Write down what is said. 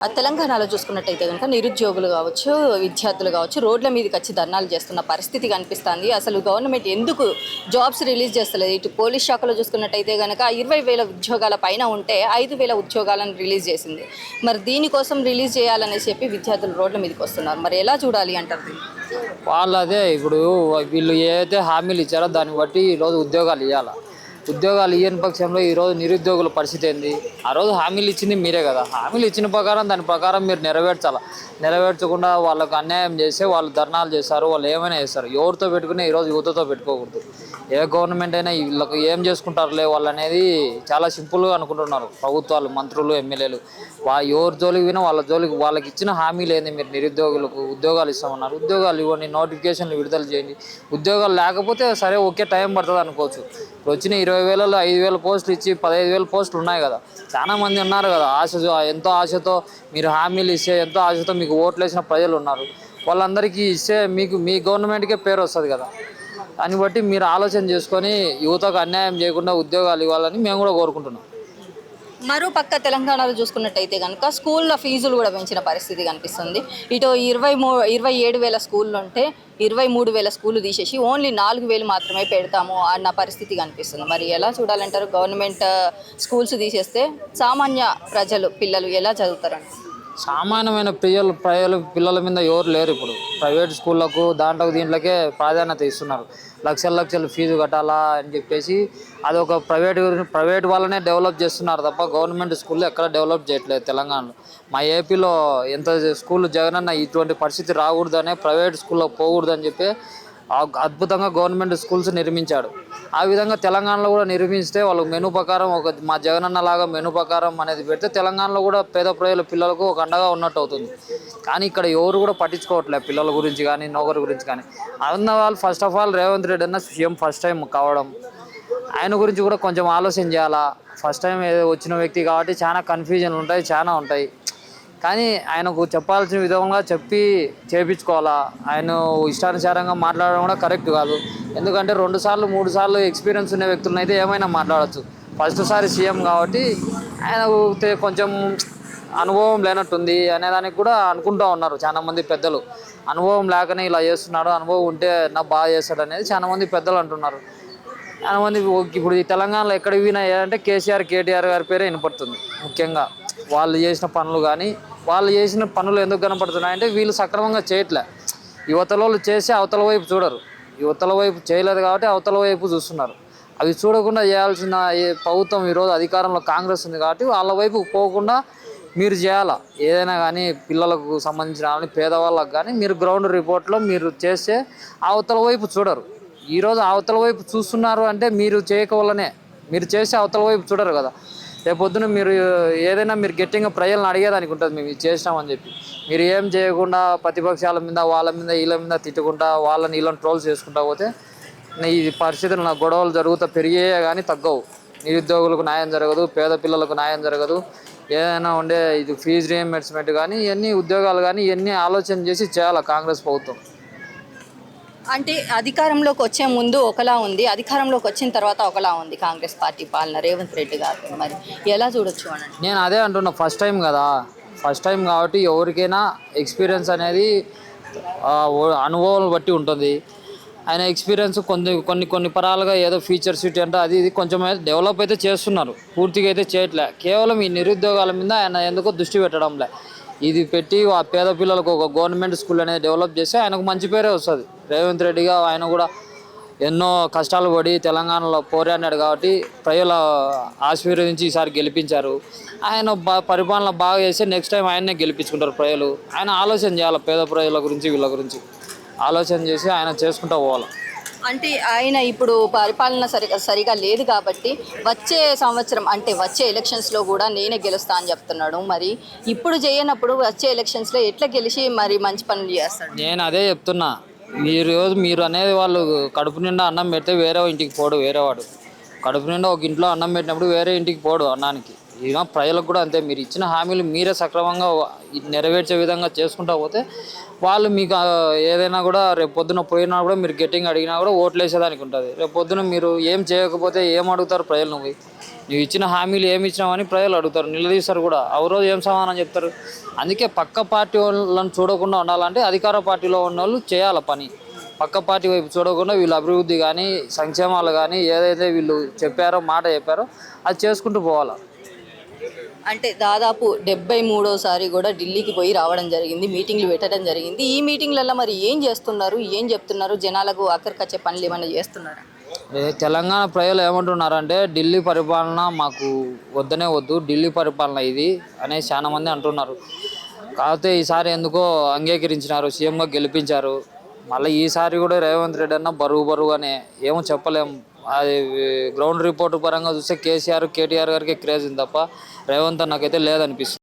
తెలంగాణలో చూసుకున్నట్టయితే గనుక నిరుద్యోగులు కావచ్చు, విద్యార్థులు కావచ్చు, రోడ్ల మీదకొచ్చి ధర్నాలు చేస్తున్న పరిస్థితి కనిపిస్తుంది. అసలు గవర్నమెంట్ ఎందుకు జాబ్స్ రిలీజ్ చేస్తలేదు? ఇటు పోలీస్ శాఖలో చూసుకున్నట్టయితే గనక 20,000 ఉద్యోగాల పైన ఉంటే 5,000 ఉద్యోగాలను రిలీజ్ చేసింది. మరి దీనికోసం రిలీజ్ చేయాలనేసి చెప్పి విద్యార్థులు రోడ్ల మీదకి వస్తున్నారు. మరి ఎలా చూడాలి అంటారు దీన్ని? వాళ్ళదే ఇప్పుడు వీళ్ళు ఏదైతే హామీలు ఇచ్చారో దాన్ని బట్టి ఈరోజు ఉద్యోగాలు ఇవ్వాలి. ఉద్యోగాలు ఇవ్వని పక్షంలో ఈరోజు నిరుద్యోగుల పరిస్థితి ఏంది? ఆ రోజు హామీలు ఇచ్చింది మీరే కదా. హామీలు ఇచ్చిన ప్రకారం దాని ప్రకారం మీరు నెరవేర్చాలి. నెరవేర్చకుండా వాళ్ళకు అన్యాయం చేస్తే వాళ్ళు ధర్నాలు చేస్తారు, వాళ్ళు ఏమైనా చేస్తారు. ఎవరితో పెట్టుకుని ఈరోజు యువతతో పెట్టుకోకూడదు. ఏ గవర్నమెంట్ అయినా వీళ్ళకి ఏం చేసుకుంటారులే వాళ్ళు అనేది చాలా సింపుల్గా అనుకుంటున్నారు ప్రభుత్వాలు, మంత్రులు, ఎమ్మెల్యేలు. ఎవరి జోలికి వినా వాళ్ళ జోలికి వాళ్ళకి ఇచ్చిన హామీలు ఏంది? మీరు నిరుద్యోగులకు ఉద్యోగాలు ఇస్తామన్నారు, ఉద్యోగాలు ఇవ్వండి, నోటిఫికేషన్లు విడుదల చేయండి. ఉద్యోగాలు లేకపోతే సరే ఓకే టైం పడుతుంది అనుకోవచ్చు. ఇప్పుడు వచ్చిన 20,000లో 5,000 పోస్టులు ఇచ్చి 15,000 పోస్టులు ఉన్నాయి కదా. చాలా మంది ఉన్నారు కదా ఎంతో ఆశతో మీరు హామీలు ఇస్తే ఎంతో ఆశతో మీకు ఓట్లు వేసిన ప్రజలు ఉన్నారు. వాళ్ళందరికీ ఇస్తే మీ గవర్నమెంట్కే పేరు వస్తుంది కదా. దాన్ని బట్టి మీరు ఆలోచన చేసుకొని యువతకు అన్యాయం చేయకుండా ఉద్యోగాలు ఇవ్వాలని మేము కూడా కోరుకుంటున్నాం. మరో పక్క తెలంగాణలో చూసుకున్నట్టయితే కనుక స్కూళ్ళ ఫీజులు కూడా పెంచిన పరిస్థితి కనిపిస్తుంది. ఇటు 27,000 స్కూళ్ళు ఉంటే 23,000 స్కూళ్ళు తీసేసి ఓన్లీ 4,000 మాత్రమే పెడతాము అన్న పరిస్థితి కనిపిస్తుంది. మరి ఎలా చూడాలంటారు? గవర్నమెంట్ స్కూల్స్ తీసేస్తే సామాన్య ప్రజలు పిల్లలు ఎలా చదువుతారండి? సామాన్యమైన పిల్లల మీద ఎవరు లేరు. ఇప్పుడు ప్రైవేట్ స్కూళ్ళకు దీంట్లోకే ప్రాధాన్యత ఇస్తున్నారు. లక్షల ఫీజు కట్టాలా అని చెప్పేసి అదొక ప్రైవేట్ వాళ్ళనే డెవలప్ చేస్తున్నారు తప్ప గవర్నమెంట్ స్కూల్లో ఎక్కడ డెవలప్ చేయట్లేదు తెలంగాణలో. మా ఏపీలో ఎంత స్కూల్ జగనన్న ఇటువంటి పరిస్థితి రాకూడదనే ప్రైవేట్ స్కూల్లో పోకూడదని చెప్పి అద్భుతంగా గవర్నమెంట్ స్కూల్స్ నిర్మించాడు. ఆ విధంగా తెలంగాణలో కూడా నిర్మిస్తే వాళ్ళకి మెనూ ప్రకారం మా జగనన్న లాగా మెనూ ప్రకారం అనేది పెడితే తెలంగాణలో కూడా పేద ప్రజల పిల్లలకు ఒక అండగా ఉన్నట్టు అవుతుంది. కానీ ఇక్కడ ఎవరు కూడా పట్టించుకోవట్లేదు పిల్లల గురించి కానీ నౌకరి గురించి కానీ. అన్న వాళ్ళు first of all Revanth Reddy అన్న సీఎం ఫస్ట్ టైం కావడం, ఆయన గురించి కూడా కొంచెం ఆలోచన చేయాలా. ఫస్ట్ టైం ఏదో వచ్చిన వ్యక్తి కాబట్టి చాలా కన్ఫ్యూజన్లు ఉంటాయి, చాలా ఉంటాయి. కానీ ఆయనకు చెప్పాల్సిన విధంగా చెప్పి చేయించుకోవాలా. ఆయన ఇష్టానుసారంగా మాట్లాడడం కూడా కరెక్ట్ కాదు. ఎందుకంటే 2 సార్లు 3 సార్లు ఎక్స్పీరియన్స్ ఉన్న వ్యక్తులను అయితే ఏమైనా మాట్లాడచ్చు. ఫస్ట్ సారి సీఎం కాబట్టి ఆయనకు కొంచెం అనుభవం లేనట్టుంది అనేదానికి కూడా అనుకుంటూ ఉన్నారు చాలామంది పెద్దలు. అనుభవం లేకనే ఇలా చేస్తున్నాడు, అనుభవం ఉంటే నా బాగా చేస్తాడు అనేది చాలామంది పెద్దలు అంటున్నారు. చాలామంది ఇప్పుడు ఈ తెలంగాణలో ఎక్కడ వినా ఏంటంటే కేసీఆర్, కేటీఆర్ గారి పేరే వినపడుతుంది. ముఖ్యంగా వాళ్ళు చేసిన పనులు ఎందుకు కనపడుతున్నాయంటే వీళ్ళు సక్రమంగా చేయట్లే. యువతలో చేసి అవతల వైపు చూడరు. యువతల వైపు చేయలేదు కాబట్టి అవతల వైపు చూస్తున్నారు. అవి చూడకుండా చేయాల్సిన ప్రభుత్వం ఈరోజు అధికారంలో కాంగ్రెస్ ఉంది కాబట్టి వాళ్ళ వైపు పోకుండా మీరు చేయాలా. ఏదైనా కానీ పిల్లలకు సంబంధించిన పేదవాళ్ళకు కానీ మీరు గ్రౌండ్ రిపోర్ట్లో మీరు చేస్తే అవతల వైపు చూడరు. ఈరోజు అవతల వైపు చూస్తున్నారు అంటే మీరు చేయకవల్లనే. మీరు చేస్తే అవతల వైపు చూడరు కదా. రేపొద్దున మీరు ఏదైనా మీరు గట్టిగా ప్రజలను అడిగేదానికి ఉంటుంది మేము ఇది చేసినామని చెప్పి. మీరు ఏం చేయకుండా ప్రతిపక్షాల మీద వాళ్ళ మీద వీళ్ళ మీద తిట్టుకుంటా వీళ్ళని ట్రోల్స్ చేసుకుంటా పోతే ఈ పరిస్థితులు గొడవలు జరుగుతూ పెరిగే కానీ తగ్గవు. నిరుద్యోగులకు న్యాయం జరగదు, పేద పిల్లలకు న్యాయం జరగదు. ఏదైనా ఉండే ఇది ఫీజు రీయింబర్స్మెంట్ కానీ ఇవన్నీ ఉద్యోగాలు కానీ ఇవన్నీ ఆలోచన చేసి చేయాలి కాంగ్రెస్ ప్రభుత్వం. అంటే అధికారంలోకి వచ్చే ముందు ఒకలా ఉంది, అధికారంలోకి వచ్చిన తర్వాత ఒకలా ఉంది కాంగ్రెస్ పార్టీ పాలన రేవంత్ రెడ్డి గారు. మరి ఎలా చూడొచ్చు అనండి? నేను అదే అంటున్నా, ఫస్ట్ టైం కదా. ఫస్ట్ టైం కాబట్టి ఎవరికైనా ఎక్స్పీరియన్స్ అనేది అనుభవం బట్టి ఉంటుంది. ఆయన ఎక్స్పీరియన్స్ కొన్ని పరాలుగా ఏదో ఫీచర్స్ అంటే అది ఇది కొంచెం డెవలప్ అయితే చేస్తున్నారు, పూర్తిగా అయితే చేయట్లే. కేవలం ఈ నిరుద్యోగాల మీద ఆయన ఎందుకో దృష్టి పెట్టడంలే. ఇది పెట్టి ఆ పేద పిల్లలకు ఒక గవర్నమెంట్ స్కూల్ అనేది డెవలప్ చేస్తే ఆయనకు మంచి పేరే వస్తుంది. రేవంత్ రెడ్డిగా ఆయన కూడా ఎన్నో కష్టాలు పడి తెలంగాణలో పోరాడినాడు కాబట్టి ప్రజల ఆశీర్వదించి ఈసారి గెలిపించారు. ఆయన పరిపాలన బాగా చేస్తే నెక్స్ట్ టైం ఆయన్నే గెలిపించుకుంటారు ప్రజలు. ఆయన ఆలోచన చేయాలి, పేద ప్రజల గురించి వీళ్ళ గురించి ఆలోచన చేసి ఆయన చేసుకుంటూ పోవాలి. అంటే ఆయన ఇప్పుడు పరిపాలన సరిగా లేదు కాబట్టి వచ్చే సంవత్సరం అంటే వచ్చే ఎలక్షన్స్లో కూడా నేనే గెలుస్తా అని చెప్తున్నాడు. మరి ఇప్పుడు చేయనప్పుడు వచ్చే ఎలక్షన్స్లో ఎట్లా గెలిచి మరి మంచి పనులు చేస్తాడు? నేను అదే చెప్తున్నా. మీరు అనేది వాళ్ళు కడుపు నిండా అన్నం పెడితే వేరే ఇంటికి పోడు. వేరేవాడు కడుపు నిండా ఒక ఇంట్లో అన్నం పెట్టినప్పుడు వేరే ఇంటికి పోడు అన్నానికి. ఇక ప్రజలకు కూడా అంతే. మీరు ఇచ్చిన హామీలు మీరే సక్రమంగా నెరవేర్చే విధంగా చేసుకుంటా పోతే వాళ్ళు మీకు ఏదైనా కూడా రేపు పొద్దున పోయినా కూడా మీరు గెట్టింగ్ అడిగినా కూడా ఓట్లు వేసేదానికి ఉంటుంది. రేపు పొద్దున మీరు ఏం చేయకపోతే ఏం అడుగుతారు ప్రజలు? నువ్వు ఇచ్చిన హామీలు ఏమి ఇచ్చినావని ప్రజలు అడుగుతారు, నిలదీస్తారు కూడా. ఆ రోజు ఏం సమాధానం చెప్తారు? అందుకే పక్క పార్టీ వాళ్ళని చూడకుండా ఉండాలంటే అధికార పార్టీలో ఉన్న వాళ్ళు చేయాలి పని. పక్క పార్టీ వైపు చూడకుండా వీళ్ళు అభివృద్ధి కానీ సంక్షేమాలు కానీ ఏదైతే వీళ్ళు మాట చెప్పారో అది చేసుకుంటూ పోవాలి. అంటే దాదాపు 73సారి కూడా ఢిల్లీకి పోయి రావడం జరిగింది, మీటింగ్లు పెట్టడం జరిగింది. ఈ మీటింగ్లలో మరి ఏం చేస్తున్నారు, ఏం చెప్తున్నారు? జనాలకు ఆఖరికొచ్చే పనులు ఏమైనా చేస్తున్నారా? తెలంగాణ ప్రజలు ఏమంటున్నారంటే ఢిల్లీ పరిపాలన మాకు వద్దనే వద్దు, ఢిల్లీ పరిపాలన ఇది అనేసి చాలా మంది అంటున్నారు. కాకపోతే ఈసారి ఎందుకో అంగీకరించినారు, సీఎంగా గెలిపించారు. మళ్ళీ ఈసారి కూడా రేవంత్ రెడ్డి అన్న బరువుగానే ఏమో చెప్పలేము. అది గ్రౌండ్ రిపోర్ట్ పరంగా చూస్తే కేసీఆర్ కేటీఆర్ గారికి క్రేజ్ ఉంది తప్ప రేవంత్ అన్నకైతే లేదనిపిస్తుంది.